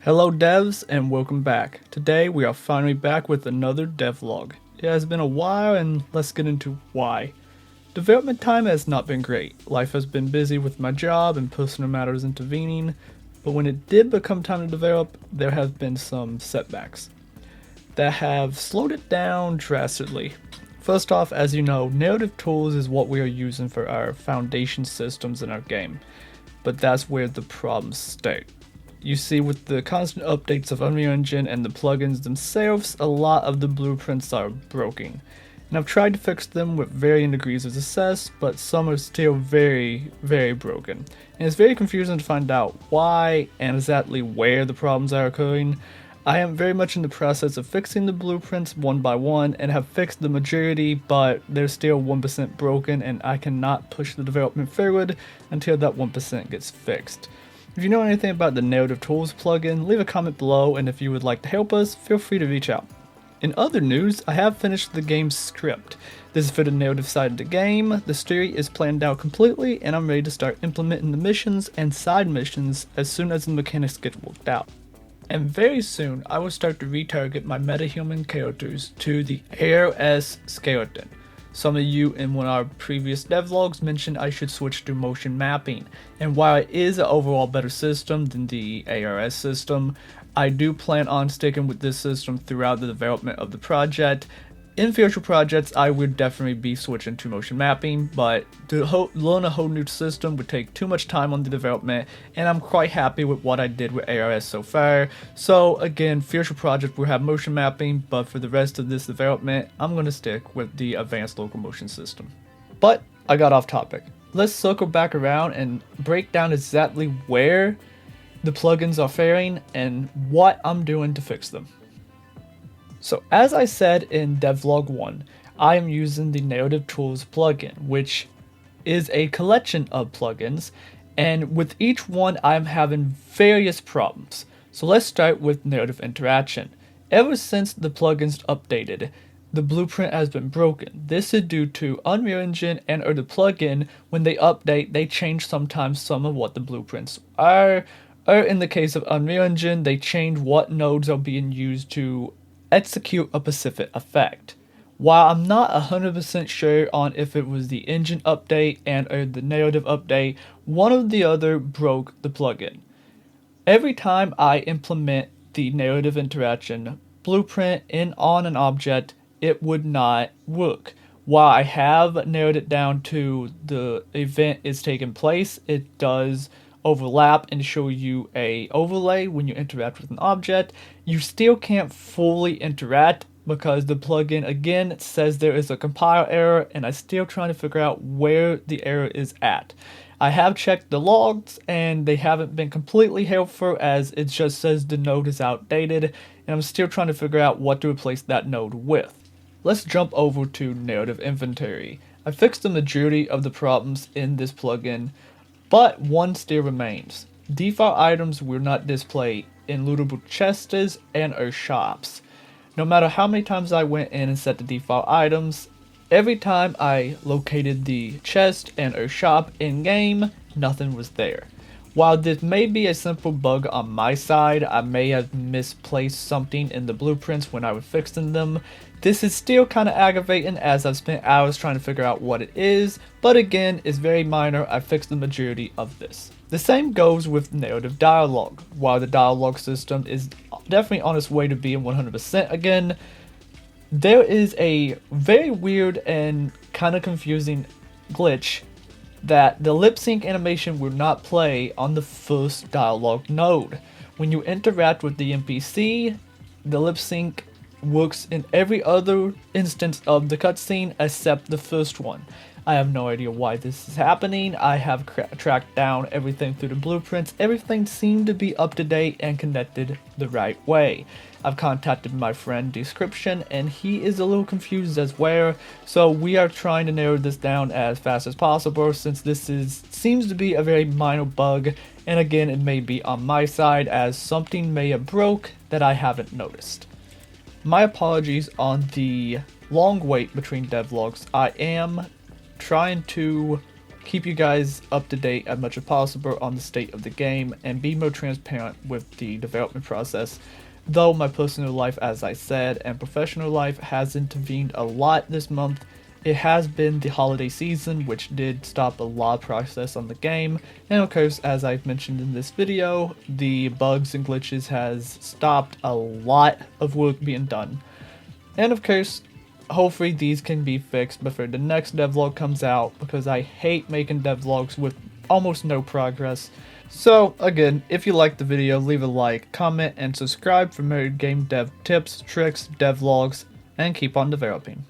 Hello devs and welcome back. Today we are finally back with another devlog. It has been a while and let's get into why. Development time has not been great. Life has been busy with my job and personal matters intervening, but when it did become time to develop, there have been some setbacks that have slowed it down drastically. First off, as you know, narrative tools is what we are using for our foundation systems in our game, but that's where the problems start. You see, with the constant updates of Unreal Engine and the plugins themselves, a lot of the blueprints are broken. And I've tried to fix them with varying degrees of success, but some are still very broken. And it's very confusing to find out why and exactly where the problems are occurring. I am very much in the process of fixing the blueprints one by one and have fixed the majority, but they're still 1% broken and I cannot push the development forward until that 1% gets fixed. If you know anything about the Narrative Tools plugin, leave a comment below, and if you would like to help us, feel free to reach out. In other news, I have finished the game's script. This is for the narrative side of the game. The story is planned out completely, and I'm ready to start implementing the missions and side missions as soon as the mechanics get worked out. And very soon, I will start to retarget my metahuman characters to the ARS skeleton. Some of you in one of our previous devlogs mentioned I should switch to motion mapping, and while it is an overall better system than the ARS system, I do plan on sticking with this system throughout the development of the project. In future projects, I would definitely be switching to motion mapping, but to learn a whole new system would take too much time on the development, and I'm quite happy with what I did with ARS so far. So again, future projects will have motion mapping, but for the rest of this development, I'm going to stick with the advanced locomotion system. But I got off topic. Let's circle back around and break down exactly where the plugins are failing and what I'm doing to fix them. So as I said in Devlog 1, I am using the Narrative Tools plugin, which is a collection of plugins, and with each one I'm having various problems. So let's start with narrative interaction. Ever since the plugins updated, the blueprint has been broken. This is due to Unreal Engine and or the plugin. When they update, they change sometimes some of what the blueprints are, or in the case of Unreal Engine, they change what nodes are being used to execute a specific effect. While I'm not 100% sure on if it was the engine update and or the narrative update, one or the other broke the plugin. Every time I implement the narrative interaction blueprint on an object, it would not work. While I have narrowed it down to the event is taking place, it does overlap and show you a overlay when you interact with an object. You still can't fully interact because the plugin again says there is a compile error, and I'm still trying to figure out where the error is at. I have checked the logs and they haven't been completely helpful, as it just says the node is outdated, and I'm still trying to figure out what to replace that node with. Let's jump over to narrative inventory. I fixed the majority of the problems in this plugin, but one still remains. Default items will not display in lootable chests and or shops. No matter how many times I went in and set the default items, every time I located the chest and or shop in game, nothing was there. While this may be a simple bug on my side, I may have misplaced something in the blueprints when I was fixing them. This is still kind of aggravating, as I've spent hours trying to figure out what it is, but again, it's very minor. I fixed the majority of this. The same goes with narrative dialogue. While the dialogue system is definitely on its way to being 100% again, there is a very weird and kind of confusing glitch that the lip sync animation will not play on the first dialogue node. When you interact with the NPC, the lip sync works in every other instance of the cutscene except the first one. I have no idea why this is happening. I have tracked down everything through the blueprints. Everything seemed to be up to date and connected the right way. I've contacted my friend Description and he is a little confused as well, so we are trying to narrow this down as fast as possible, since this seems to be a very minor bug, and again it may be on my side as something may have broke that I haven't noticed. My apologies on the long wait between devlogs. I am trying to keep you guys up to date as much as possible on the state of the game and be more transparent with the development process. Though my personal life, as I said, and professional life has intervened a lot this month, it has been the holiday season, which did stop a lot of progress on the game, and of course, as I've mentioned in this video, the bugs and glitches has stopped a lot of work being done. And of course, hopefully these can be fixed before the next devlog comes out, because I hate making devlogs with almost no progress. So again, if you liked the video, leave a like, comment, and subscribe for more game dev tips, tricks, devlogs, and keep on developing.